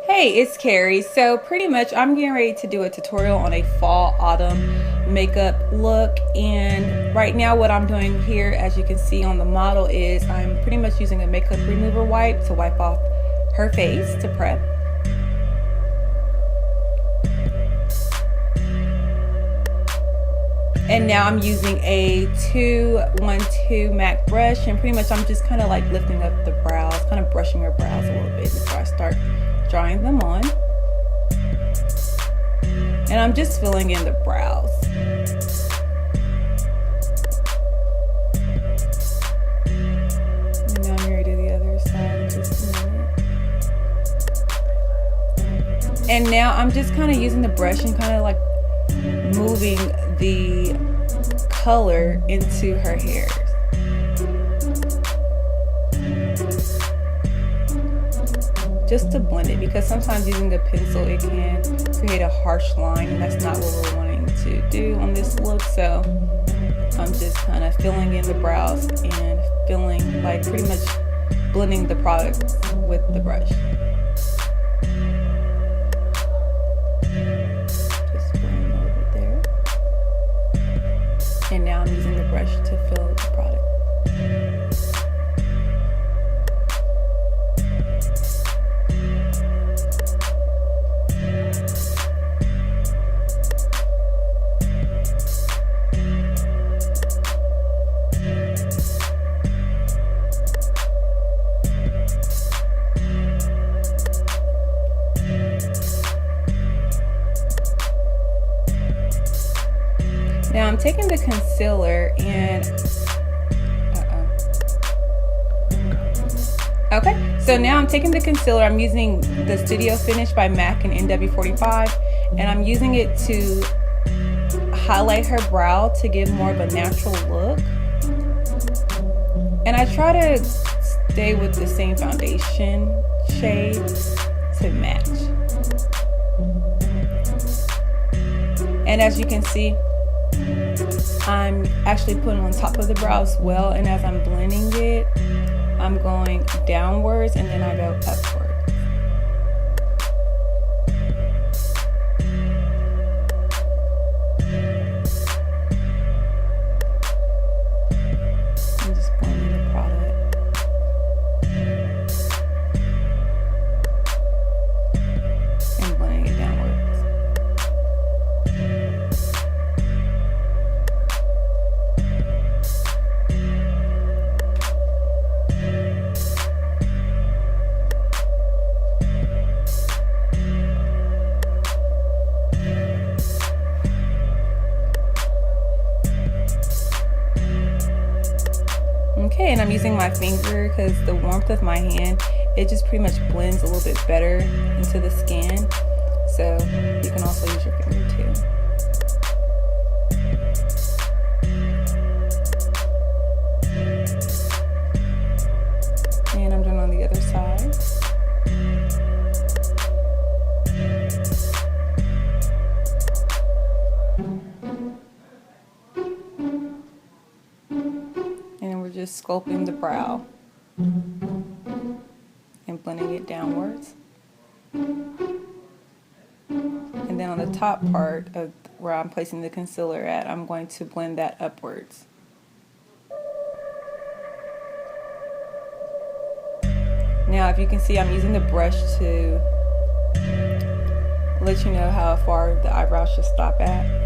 Hey, it's Carrie. So pretty much I'm getting ready to do a tutorial on a fall autumn makeup look, and right now what I'm doing here, as you can see on the model, is I'm pretty much using a makeup remover wipe to wipe off her face to prep. And now I'm using a 212 MAC brush, and pretty much I'm just kind of like lifting up the brows, kind of brushing her brows a little bit before I start drawing them on. And I'm just filling in the brows. And now I'm ready to do the other side in just a minute. And now I'm just kind of using the brush and kind of like moving the color into her hair. Just to blend it, because sometimes using a pencil it can create a harsh line, and that's not what we're wanting to do on this look. So I'm just kind of filling in the brows and filling, like pretty much blending the product with the brush. Just blend over there. And now I'm using the brush to fill the product. Now I'm taking the concealer and okay, so now I'm taking the concealer. I'm using the Studio Finish by MAC and NW45, and I'm using it to highlight her brow to give more of a natural look. And I try to stay with the same foundation shade to match. And as you can see, I'm actually putting on top of the brow as well, and as I'm blending it, I'm going downwards and then I go upwards. I'm just blending the product. And blending it downwards. Okay, and I'm using my finger because the warmth of my hand, it just pretty much blends a little bit better into the skin. So you can also use your finger too. And I'm doing on the other side. Just sculpting the brow and blending it downwards, and then on the top part of where I'm placing the concealer at, I'm going to blend that upwards. Now if you can see, I'm using the brush to let you know how far the eyebrows should stop at.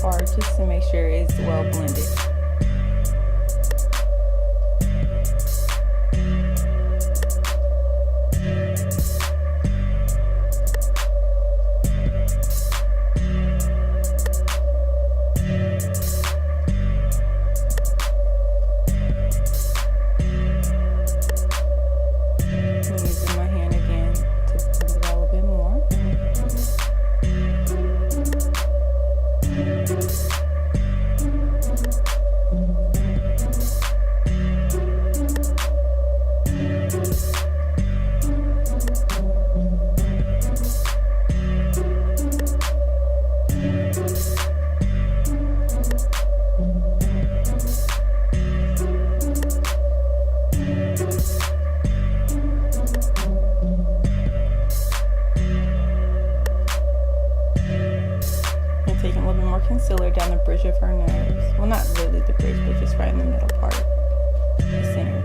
part just to make sure it's well blended. Taking a little bit more concealer down the bridge of her nose. Well, not really the bridge, but just right in the middle part, the center.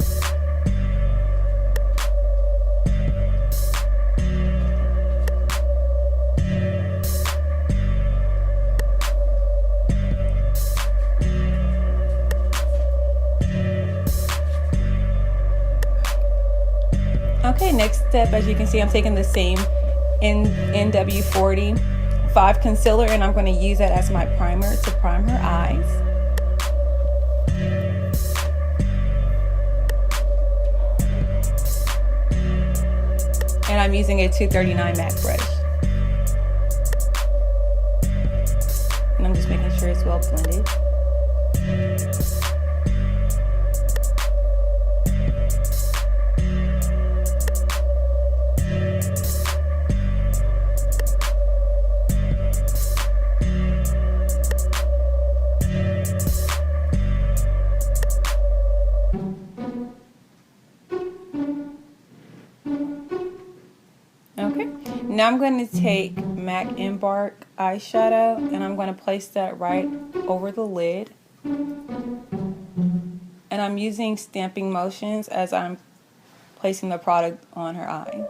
Okay, next step, as you can see, I'm taking the same NW40 5 concealer, and I'm going to use that as my primer to prime her eyes. And I'm using a 239 MAC brush. And I'm just making sure it's well blended. Okay, now I'm going to take MAC Embark eyeshadow and I'm going to place that right over the lid. And I'm using stamping motions as I'm placing the product on her eye.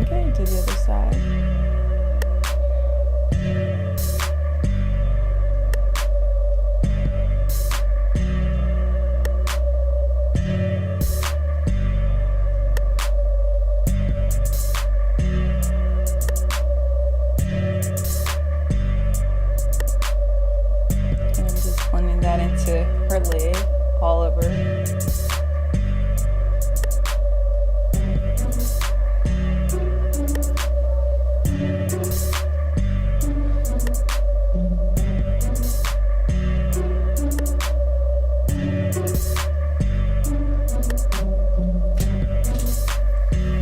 Okay, to the other side. And I'm just blending that into her lid, all over.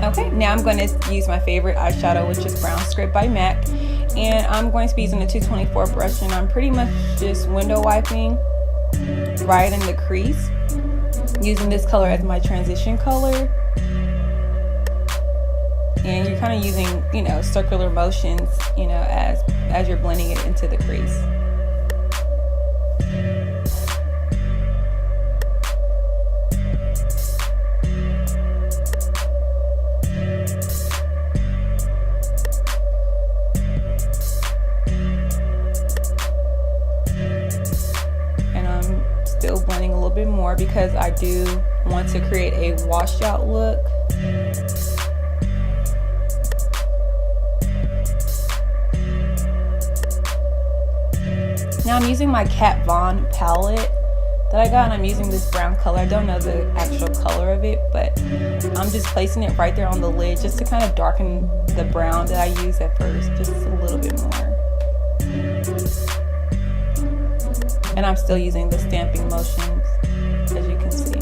Okay, now I'm going to use my favorite eyeshadow, which is Brown Script by MAC. And I'm going to be using a 224 brush, and I'm pretty much just window wiping right in the crease, using this color as my transition color. And you're kind of using, you know, circular motions, you know, as you're blending it into the crease. Still blending a little bit more because I do want to create a washed out look. Now I'm using my Kat Von palette that I got, and I'm using this brown color. I don't know the actual color of it, but I'm just placing it right there on the lid just to kind of darken the brown that I used at first, just a little bit more. And I'm still using the stamping motions, as you can see.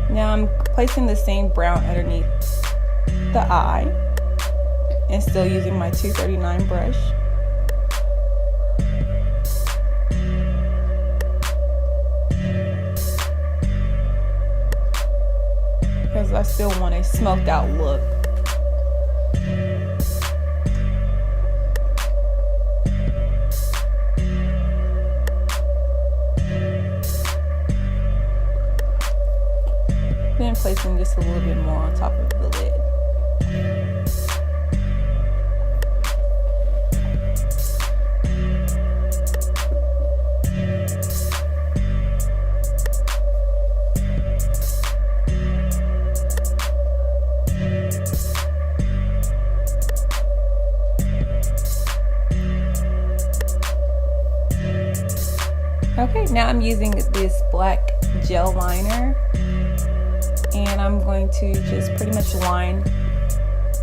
Now I'm placing the same brown underneath the eye. and still using my 239 brush. Because I still want a smoked out look. Then placing just a little bit more on top of the lid. Okay, now I'm using this black gel liner, and I'm going to just pretty much line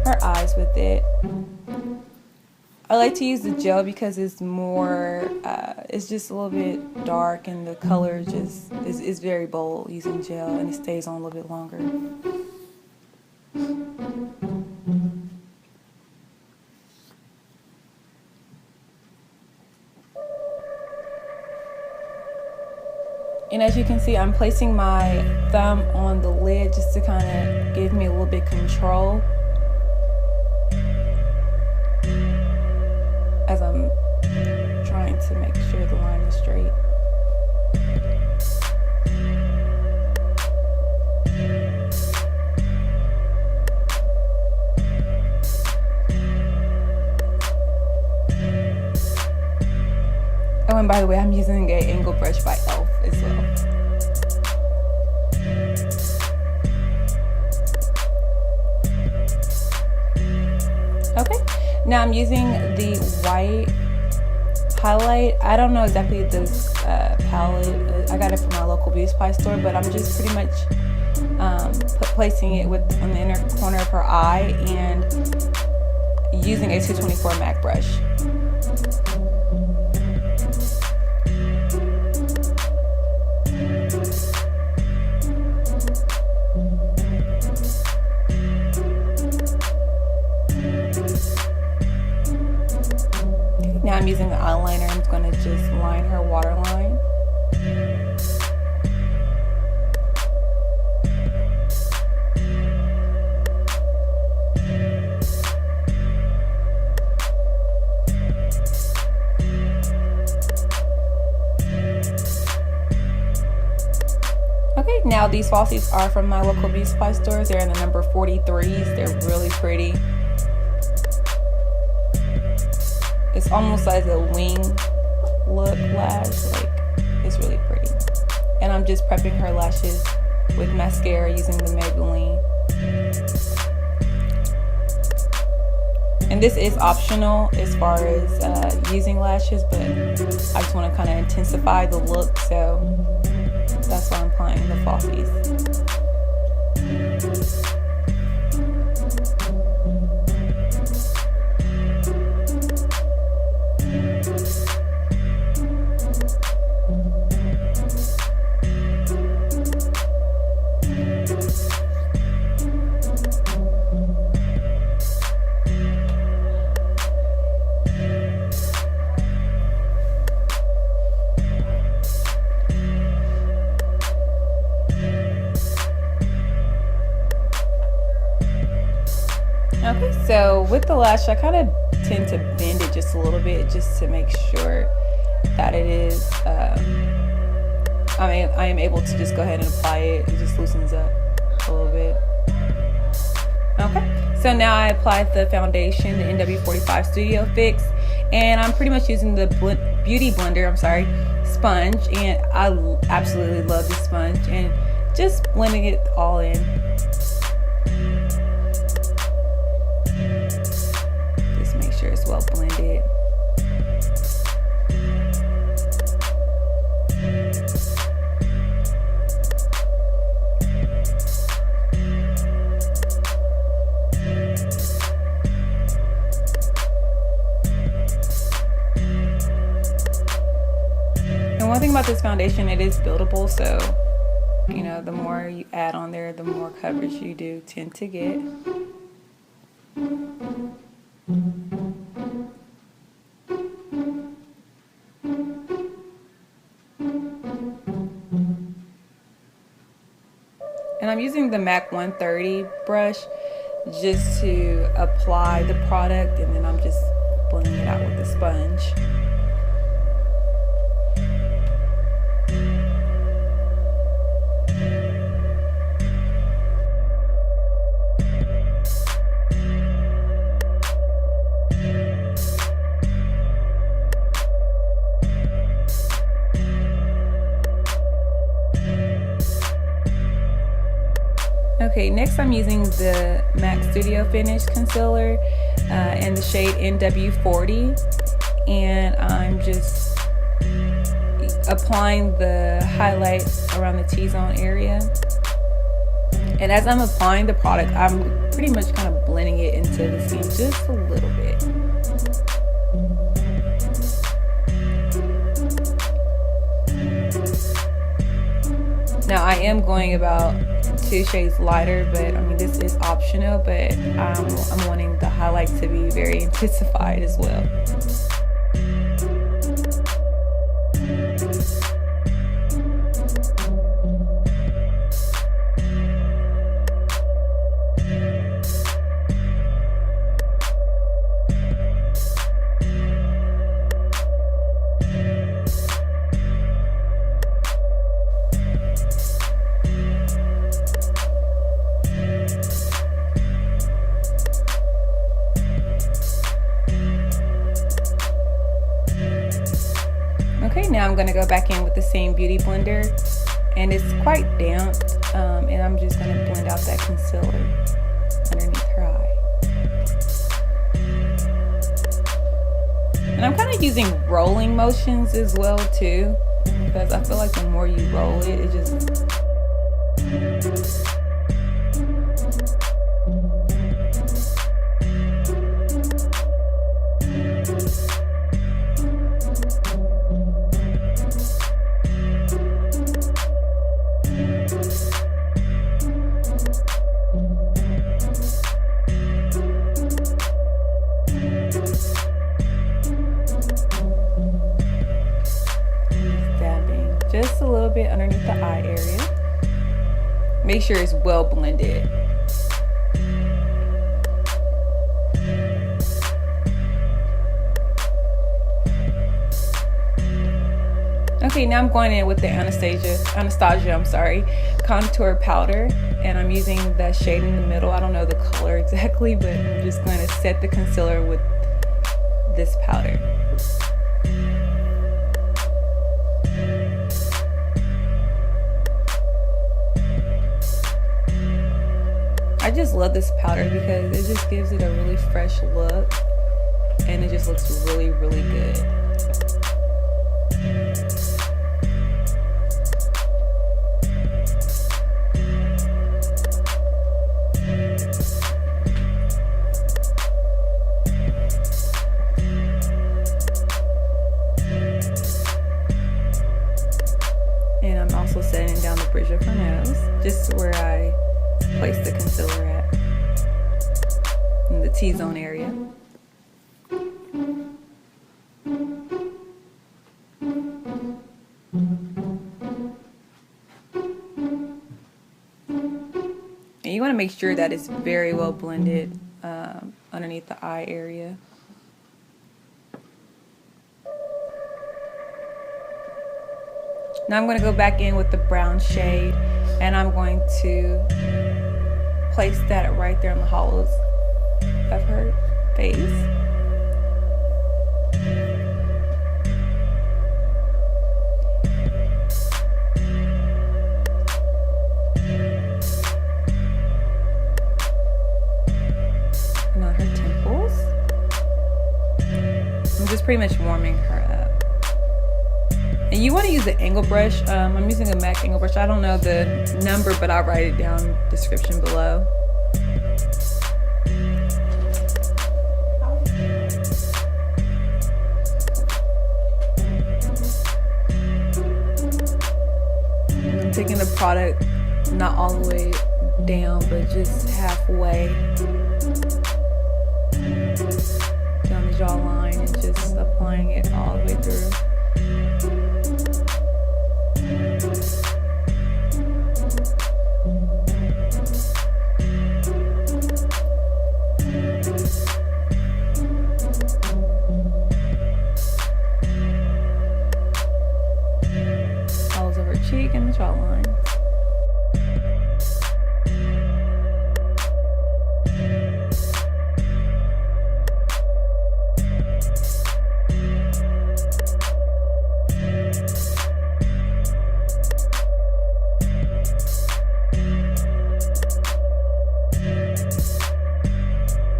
her eyes with it. I like to use the gel because it's more, it's just a little bit dark, and the color just is very bold using gel, and it stays on a little bit longer. And as you can see, I'm placing my thumb on the lid just to kind of give me a little bit control as I'm trying to make sure the line is straight. Oh, and by the way, I'm using an angle brush by Elf as well. Okay, now I'm using the white highlight. I don't know exactly this palette. I got it from my local beauty supply store, but I'm just pretty much placing it on the inner corner of her eye and using a 224 MAC brush. Now I'm using the eyeliner. I'm going to just line her waterline. Okay, now these falsies are from my local beauty supply stores. They're in the number 43s. They're really pretty. It's almost like a wing look lash, like it's really pretty. And I'm just prepping her lashes with mascara using the Maybelline. And this is optional as far as using lashes, but I just want to kind of intensify the look, so that's why I'm applying the falsies. Okay, so with the lash, I kind of tend to bend it just a little bit just to make sure that it is, I am able to just go ahead and apply it. It just loosens up a little bit. Okay, so now I applied the foundation, the NW45 Studio Fix, and I'm pretty much using the Beauty Blender, sponge, and I absolutely love this sponge, and just blending it all in. Sure it's well blended. And one thing about this foundation, it is buildable, so you know, the more you add on there, the more coverage you do tend to get. And I'm using the MAC 130 brush just to apply the product, and then I'm just blending it out with the sponge. Okay, next I'm using the MAC Studio Finish Concealer in the shade NW40, and I'm just applying the highlight around the T-zone area. And as I'm applying the product, I'm pretty much kind of blending it into the skin just a little bit. Now I am going about 2 shades lighter, but I mean this is optional, but I'm wanting the highlight to be very intensified as well. Okay, now I'm going to go back in with the same beauty blender, and it's quite damp, and I'm just going to blend out that concealer underneath her eye. And I'm kind of using rolling motions as well too, because I feel like the more you roll it, it just just a little bit underneath the eye area. Make sure it's well blended. Okay, now I'm going in with the Anastasia, contour powder, and I'm using the shade in the middle. I don't know the color exactly, but I'm just going to set the concealer with this powder. I just love this powder because it just gives it a really fresh look, and it just looks really, really good. And I'm also setting down the bridge of her nose, just where I place the concealer at, in the T-zone area. And you want to make sure that it's very well blended underneath the eye area. Now I'm going to go back in with the brown shade, and I'm going to place that right there on the hollows of her face. And on her temples. I'm just pretty much warming her up. And you want to use the angle brush. I'm using a MAC angle brush. I don't know the number, but I'll write it down in the description below. I'm taking the product not all the way down, but just halfway down the jawline and just applying it all the way through. cheek and the jawline.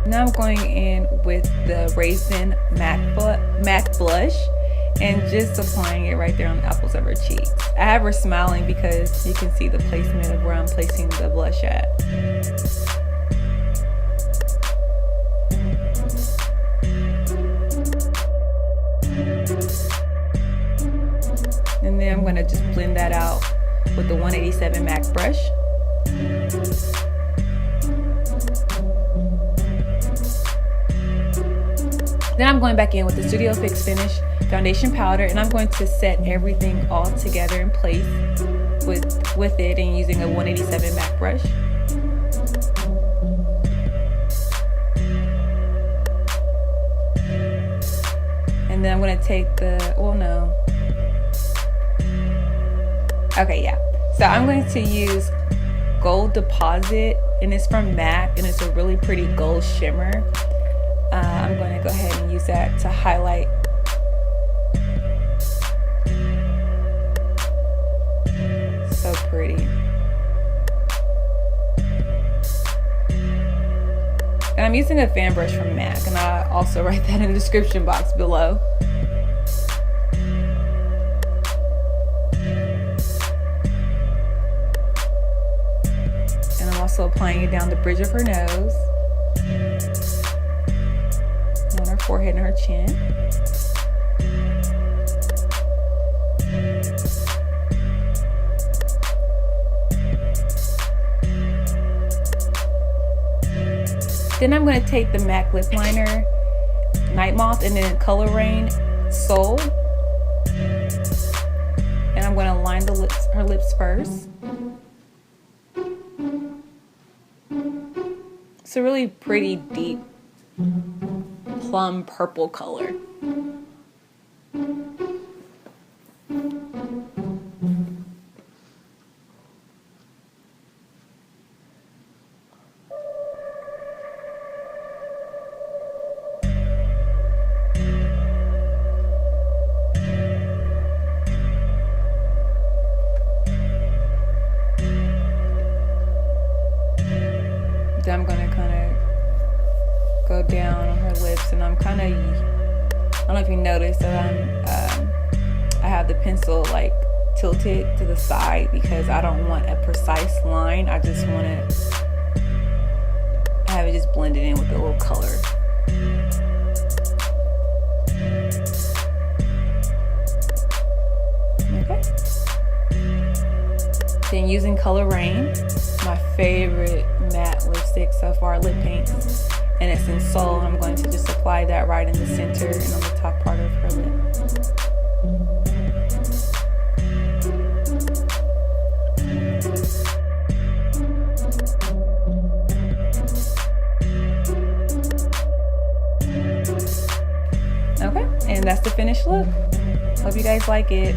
Now I'm going in with the Raisin matte blush and just applying it right there on the apples of her cheeks. I have her smiling because you can see the placement of where I'm placing the blush at. And then I'm going to just blend that out with the 187 MAC brush. Then I'm going back in with the Studio Fix Finish foundation powder, and I'm going to set everything all together in place with it and using a 187 MAC brush. And then I'm going to take the, well no. Okay, yeah. So I'm going to use Gold Deposit, and it's from MAC, and it's a really pretty gold shimmer. I'm going to go ahead and use that to highlight. So pretty. And I'm using a fan brush from MAC, and I'll also write that in the description box below. And I'm also applying it down the bridge of her nose, on her forehead and her chin. Then I'm going to take the MAC lip liner, Night Moth, and then Colourdraine Soul, and I'm going to line the lips, her lips first. It's a really pretty deep plum purple color. Then I'm going to kind of go down on her lips, and I'm kind of, I don't know if you noticed that I have the pencil like tilted to the side because I don't want a precise line. I just want to have it just blended in with a little color. Okay. Then using Colourdraine, my favorite matte lipstick so far, lip paints, and it's in Soul. I'm going to just apply that right in the center and on the top part of her lip. Okay, and that's the finished look. Hope you guys like it.